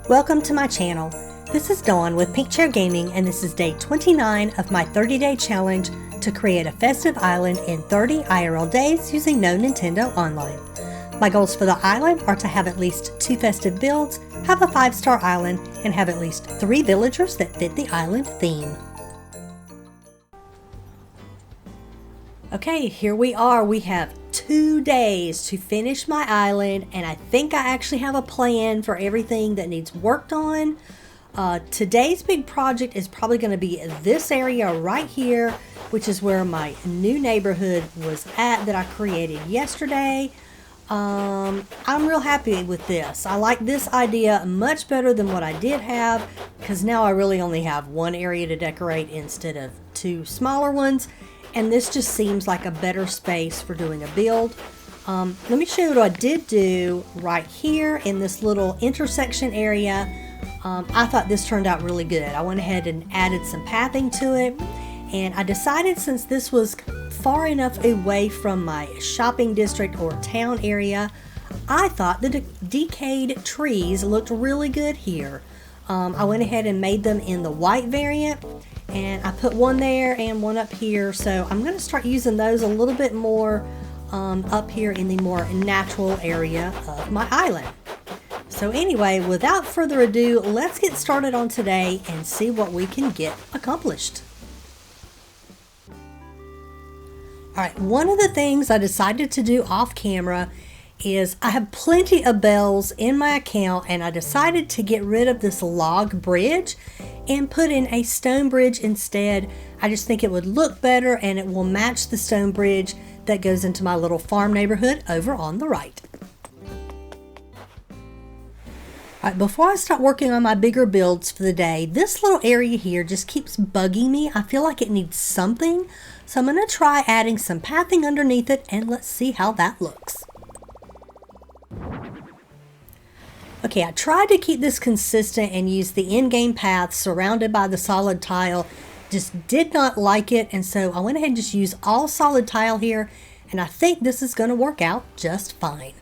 Welcome to my channel. This is Dawn with Pink Chair Gaming, and this is day 29 of my 30-day challenge to create a festive island in 30 IRL days using no Nintendo Online. My goals for the island are to have at least 2 festive builds, have a 5-star island, and have at least 3 villagers that fit the island theme. Okay, here we are. We have 2 days to finish my island, and I think I actually have a plan for everything that needs worked on. Today's big project is probably going to be this area right here, which is where my new neighborhood was at that I created yesterday. I'm real happy with this. I like this idea much better than what I did have, because now I really only have 1 area to decorate instead of 2 smaller ones. And this just seems like a better space for doing a build. Let me show you what I did do right here in this little intersection area. I thought this turned out really good. I went ahead and added some pathing to it. And I decided, since this was far enough away from my shopping district or town area, I thought the decayed trees looked really good here. I went ahead and made them in the white variant. And I put one there and one up here, so I'm going to start using those a little bit more up here in the more natural area of my island. So anyway, without further ado, let's get started on today and see what we can get accomplished. Alright, one of the things I decided to do off camera is I have plenty of bells in my account, and I decided to get rid of this log bridge and put in a stone bridge instead. I just think it would look better, and it will match the stone bridge that goes into my little farm neighborhood over on the right. Alright, before I start working on my bigger builds for the day, this little area here just keeps bugging me. I feel like it needs something, so I'm going to try adding some pathing underneath it, and let's see how that looks. Okay, I tried to keep this consistent and use the in-game path surrounded by the solid tile. Just did not like it, and so I went ahead and just used all solid tile here, and I think this is going to work out just fine.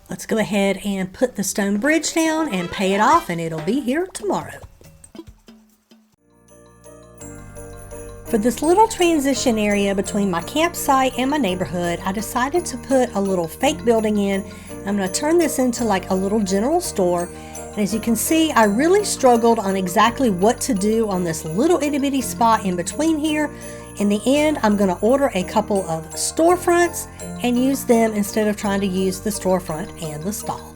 Let's go ahead and put the stone bridge down and pay it off, and it'll be here tomorrow. For this little transition area between my campsite and my neighborhood, I decided to put a little fake building in. I'm going to turn this into like a little general store. And as you can see, I really struggled on exactly what to do on this little itty bitty spot in between here. In the end, I'm going to order a couple of storefronts and use them instead of trying to use the storefront and the stall.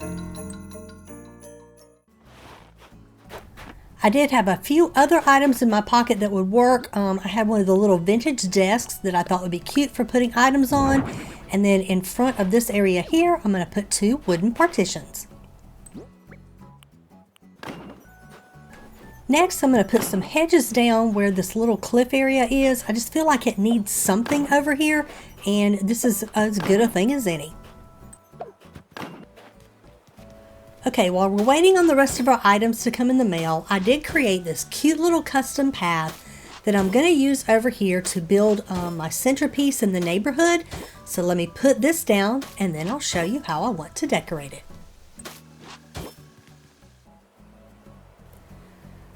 I did have a few other items in my pocket that would work. I had one of the little vintage desks that I thought would be cute for putting items on. And then in front of this area here, I'm going to put 2 wooden partitions. Next, I'm going to put some hedges down where this little cliff area is. I just feel like it needs something over here, and this is as good a thing as any. Okay, while we're waiting on the rest of our items to come in the mail, I did create this cute little custom path that I'm going to use over here to build my centerpiece in the neighborhood. So let me put this down, and then I'll show you how I want to decorate it.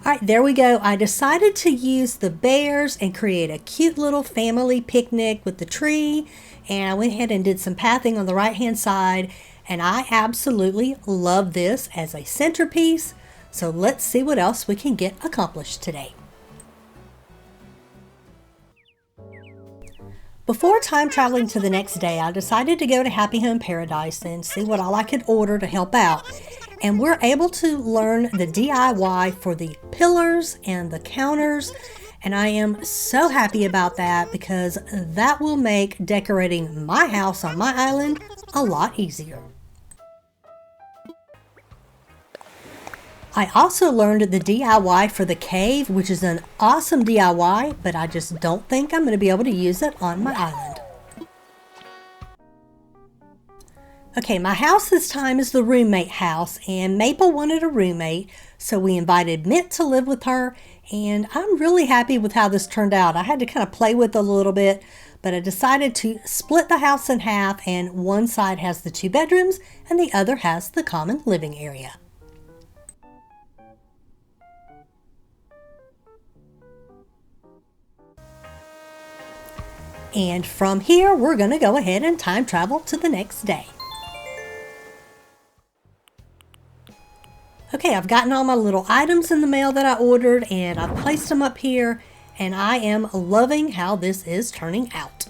Alright, there we go. I decided to use the bears and create a cute little family picnic with the tree. And I went ahead and did some pathing on the right hand side. And I absolutely love this as a centerpiece. So let's see what else we can get accomplished today. Before time traveling to the next day, I decided to go to Happy Home Paradise and see what all I could order to help out. And we're able to learn the DIY for the pillars and the counters. And I am so happy about that, because that will make decorating my house on my island a lot easier. I also learned the DIY for the cave, which is an awesome DIY, but I just don't think I'm going to be able to use it on my island. Okay, my house this time is the roommate house, and Maple wanted a roommate, so we invited Mint to live with her, and I'm really happy with how this turned out. I had to kind of play with it a little bit, but I decided to split the house in half, and one side has the 2 bedrooms and the other has the common living area. And from here, we're going to go ahead and time travel to the next day. Okay, I've gotten all my little items in the mail that I ordered, and I've placed them up here, and I am loving how this is turning out.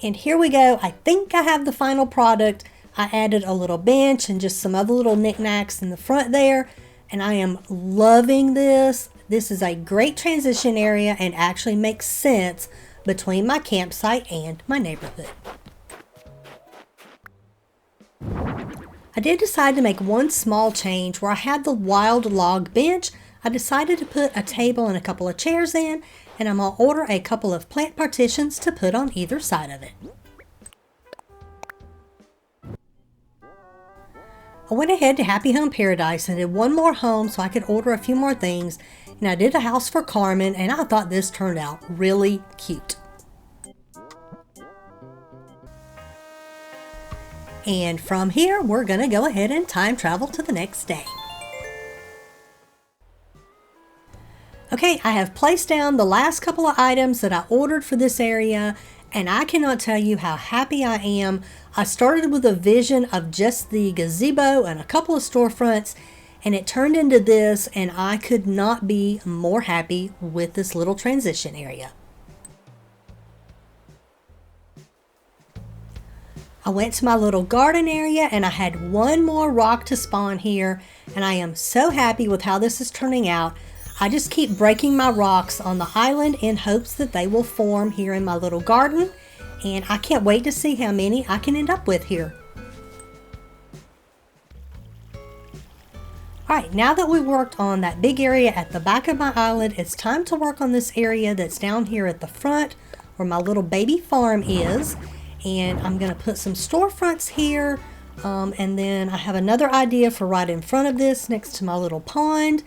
And here we go. I think I have the final product. I added a little bench and just some other little knickknacks in the front there, and I am loving this. This is a great transition area and actually makes sense between my campsite and my neighborhood. I did decide to make one small change. Where I had the wild log bench, I decided to put a table and a couple of chairs in, and I'm going to order a couple of plant partitions to put on either side of it. I went ahead to Happy Home Paradise and did one more home so I could order a few more things, and I did a house for Carmen, and I thought this turned out really cute. And from here, we're going to go ahead and time travel to the next day. Okay, I have placed down the last couple of items that I ordered for this area, and I cannot tell you how happy I am. I started with a vision of just the gazebo and a couple of storefronts, and it turned into this, and I could not be more happy with this little transition area. I went to my little garden area, and I had one more rock to spawn here, and I am so happy with how this is turning out. I just keep breaking my rocks on the island in hopes that they will form here in my little garden, and I can't wait to see how many I can end up with here. Alright, now that we worked on that big area at the back of my island, it's time to work on this area that's down here at the front where my little baby farm is. And I'm going to put some storefronts here, and then I have another idea for right in front of this next to my little pond.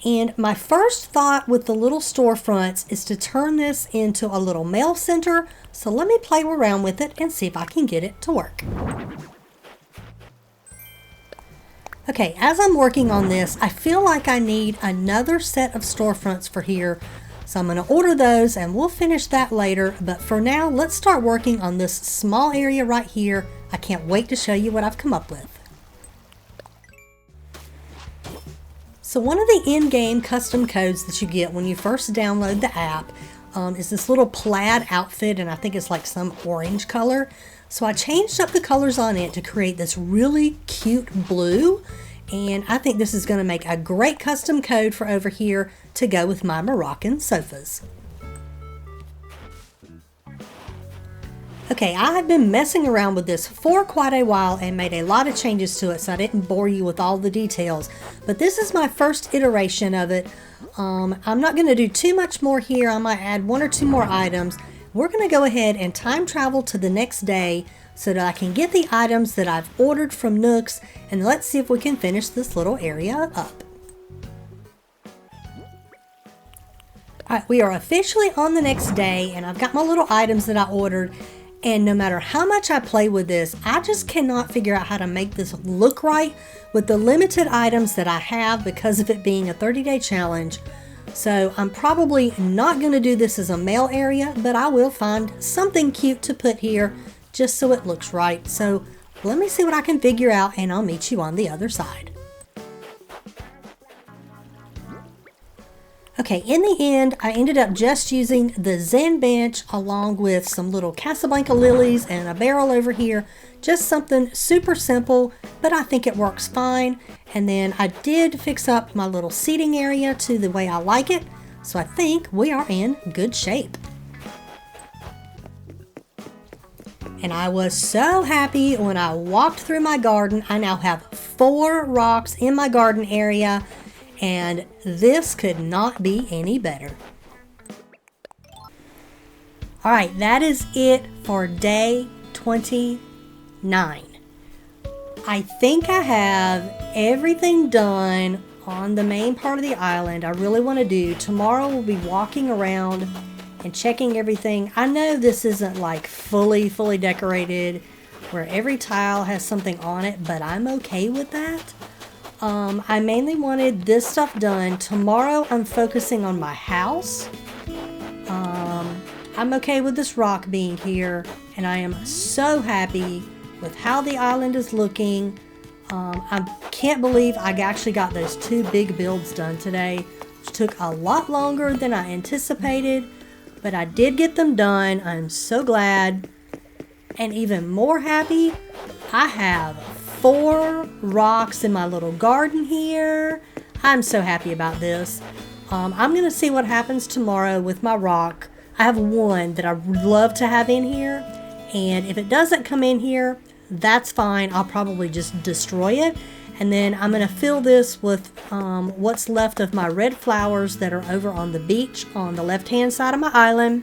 And my first thought with the little storefronts is to turn this into a little mail center. So let me play around with it and see if I can get it to work. Okay, as I'm working on this, I feel like I need another set of storefronts for here. So I'm going to order those and we'll finish that later. But for now, let's start working on this small area right here. I can't wait to show you what I've come up with. So one of the in-game custom codes that you get when you first download the app is this little plaid outfit, and I think it's like some orange color. So I changed up the colors on it to create this really cute blue, and I think this is going to make a great custom code for over here to go with my Moroccan sofas. Okay, I have been messing around with this for quite a while and made a lot of changes to it, so I didn't bore you with all the details. But this is my first iteration of it. I'm not going to do too much more here. I might add 1 or 2 more items. We're going to go ahead and time travel to the next day so that I can get the items that I've ordered from Nooks, and let's see if we can finish this little area up. Alright, we are officially on the next day, and I've got my little items that I ordered. And no matter how much I play with this, I just cannot figure out how to make this look right with the limited items that I have because of it being a 30-day challenge. So I'm probably not going to do this as a mail area, but I will find something cute to put here just so it looks right. So let me see what I can figure out, and I'll meet you on the other side. Okay, in the end, I ended up just using the Zen bench along with some little Casablanca lilies and a barrel over here. Just something super simple, but I think it works fine. And then I did fix up my little seating area to the way I like it. So I think we are in good shape. And I was so happy when I walked through my garden. I now have 4 rocks in my garden area, and this could not be any better. Alright, that is it for day 29. I think I have everything done on the main part of the island. I really want to do. Tomorrow we'll be walking around and checking everything. I know this isn't like fully decorated where every tile has something on it, but I'm okay with that. I mainly wanted this stuff done. Tomorrow I'm focusing on my house. I'm okay with this rock being here, and I am so happy with how the island is looking. I can't believe I actually got those 2 big builds done today, which took a lot longer than I anticipated, but I did get them done. I'm so glad. And even more happy, I have 4 rocks in my little garden here. I'm so happy about this. I'm going to see what happens tomorrow with my rock. I have one that I would love to have in here, and if it doesn't come in here, that's fine. I'll probably just destroy it, and then I'm going to fill this with what's left of my red flowers that are over on the beach on the left hand side of my island,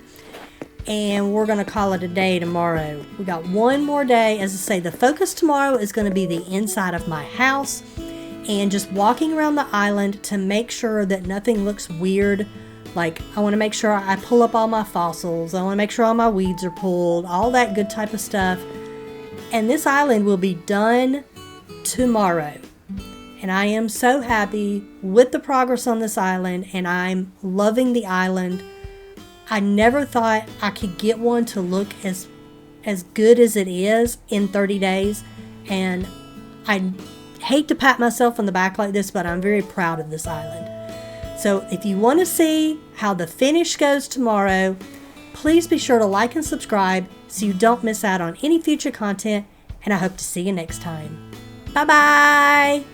and we're going to call it a day tomorrow. We got one more day. As I say, the focus tomorrow is going to be the inside of my house and just walking around the island to make sure that nothing looks weird. Like, I want to make sure I pull up all my fossils. I want to make sure all my weeds are pulled, all that good type of stuff. And this island will be done tomorrow. And I am so happy with the progress on this island, and I'm loving the island. I never thought I could get one to look as good as it is in 30 days. And I hate to pat myself on the back like this, but I'm very proud of this island. So if you want to see how the finish goes tomorrow, please be sure to like and subscribe so you don't miss out on any future content, and I hope to see you next time. Bye-bye!